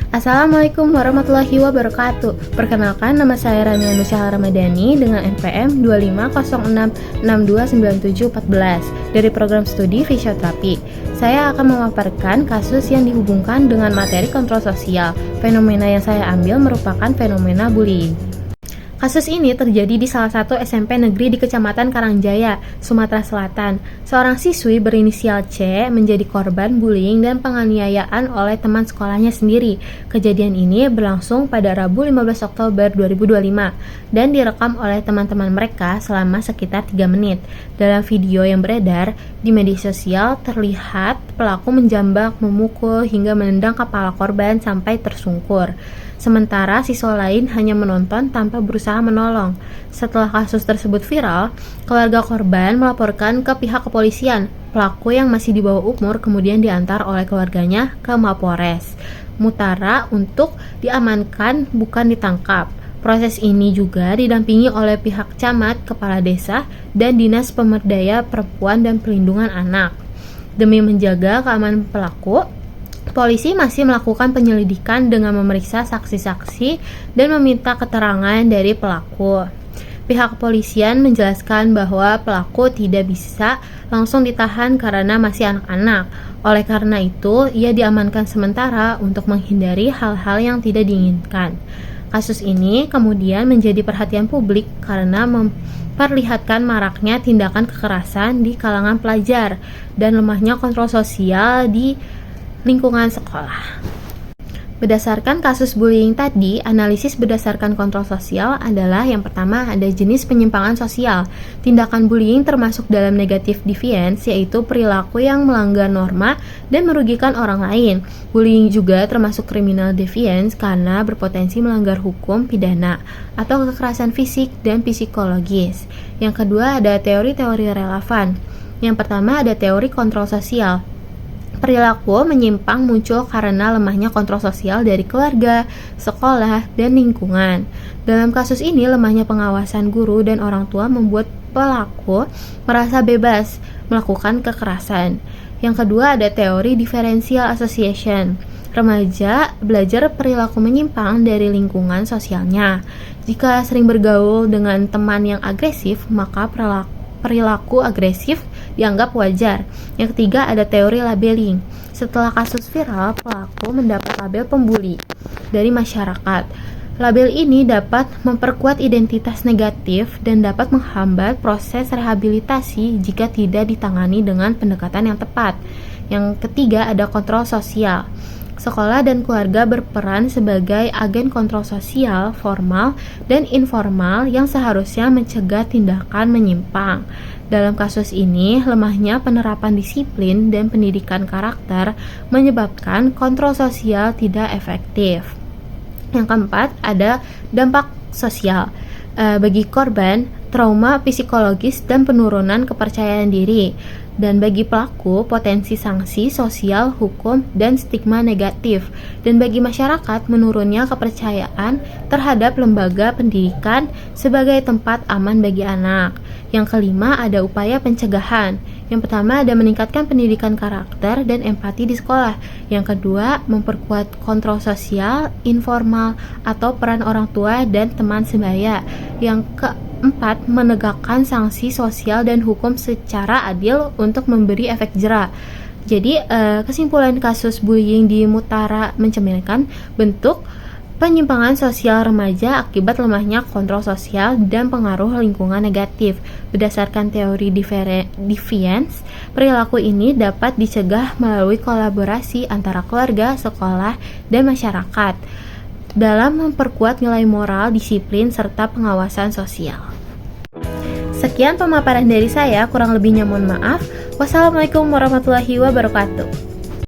Assalamualaikum warahmatullahi wabarakatuh. Perkenalkan, nama saya Rania Nusyahal Ramadhani dengan NPM 2506629714 dari program studi fisioterapi. Saya akan memaparkan kasus yang dihubungkan dengan materi kontrol sosial. Fenomena yang saya ambil merupakan fenomena bullying. Kasus ini terjadi di salah satu SMP negeri di Kecamatan Karangjaya, Sumatera Selatan. Seorang siswi berinisial C menjadi korban bullying dan penganiayaan oleh teman sekolahnya sendiri. Kejadian ini berlangsung pada Rabu 15 Oktober 2025 dan direkam oleh teman-teman mereka selama sekitar 3 menit. Dalam video yang beredar di media sosial terlihat pelaku menjambak, memukul, hingga menendang kepala korban sampai tersungkur. Sementara siswa lain hanya menonton tanpa berusaha menolong. Setelah kasus tersebut viral, keluarga korban melaporkan ke pihak kepolisian. Pelaku yang masih di bawah umur kemudian diantar oleh keluarganya ke Mapores Mutara untuk diamankan, bukan ditangkap. Proses ini juga didampingi oleh pihak camat, kepala desa, dan Dinas Pemberdaya Perempuan dan Perlindungan Anak. Demi menjaga keamanan pelaku, polisi masih melakukan penyelidikan dengan memeriksa saksi-saksi dan meminta keterangan dari pelaku. Pihak kepolisian menjelaskan bahwa pelaku tidak bisa langsung ditahan karena masih anak-anak. Oleh karena itu, ia diamankan sementara untuk menghindari hal-hal yang tidak diinginkan. Kasus ini kemudian menjadi perhatian publik karena memperlihatkan maraknya tindakan kekerasan di kalangan pelajar dan lemahnya kontrol sosial di lingkungan sekolah. Berdasarkan kasus bullying tadi, analisis berdasarkan kontrol sosial adalah yang pertama ada jenis penyimpangan sosial. Tindakan bullying termasuk dalam negative deviance, yaitu perilaku yang melanggar norma dan merugikan orang lain. Bullying juga termasuk criminal deviance karena berpotensi melanggar hukum pidana atau kekerasan fisik dan psikologis. Yang kedua ada teori-teori relevan. Yang pertama ada teori kontrol sosial. Perilaku menyimpang muncul karena lemahnya kontrol sosial dari keluarga, sekolah, dan lingkungan. Dalam kasus ini, lemahnya pengawasan guru dan orang tua membuat pelaku merasa bebas melakukan kekerasan. Yang kedua ada teori differential association. Remaja belajar perilaku menyimpang dari lingkungan sosialnya. Jika sering bergaul dengan teman yang agresif, maka perilaku agresif dianggap wajar. Yang ketiga ada teori labeling. Setelah kasus viral, pelaku mendapat label pembuli dari masyarakat. Label ini dapat memperkuat identitas negatif dan dapat menghambat proses rehabilitasi jika tidak ditangani dengan pendekatan yang tepat. Yang ketiga ada kontrol sosial. Sekolah dan keluarga berperan sebagai agen kontrol sosial formal dan informal yang seharusnya mencegah tindakan menyimpang. Dalam kasus ini, lemahnya penerapan disiplin dan pendidikan karakter menyebabkan kontrol sosial tidak efektif. Yang keempat, ada dampak sosial. Bagi korban, trauma psikologis dan penurunan kepercayaan diri. Dan bagi pelaku, potensi sanksi sosial, hukum, dan stigma negatif. Dan bagi masyarakat, menurunnya kepercayaan terhadap lembaga pendidikan sebagai tempat aman bagi anak. Yang kelima, ada upaya pencegahan. Yang pertama, ada meningkatkan pendidikan karakter dan empati di sekolah. Yang kedua, memperkuat kontrol sosial, informal, atau peran orang tua dan teman sebaya. Yang keempat, menegakkan sanksi sosial dan hukum secara adil untuk memberi efek jera. Jadi, kesimpulan kasus bullying di Mutara mencerminkan bentuk penyimpangan sosial remaja akibat lemahnya kontrol sosial dan pengaruh lingkungan negatif. Berdasarkan teori deviance, perilaku ini dapat dicegah melalui kolaborasi antara keluarga, sekolah, dan masyarakat dalam memperkuat nilai moral, disiplin, serta pengawasan sosial. Sekian pemaparan dari saya, kurang lebihnya mohon maaf. Wassalamualaikum warahmatullahi wabarakatuh.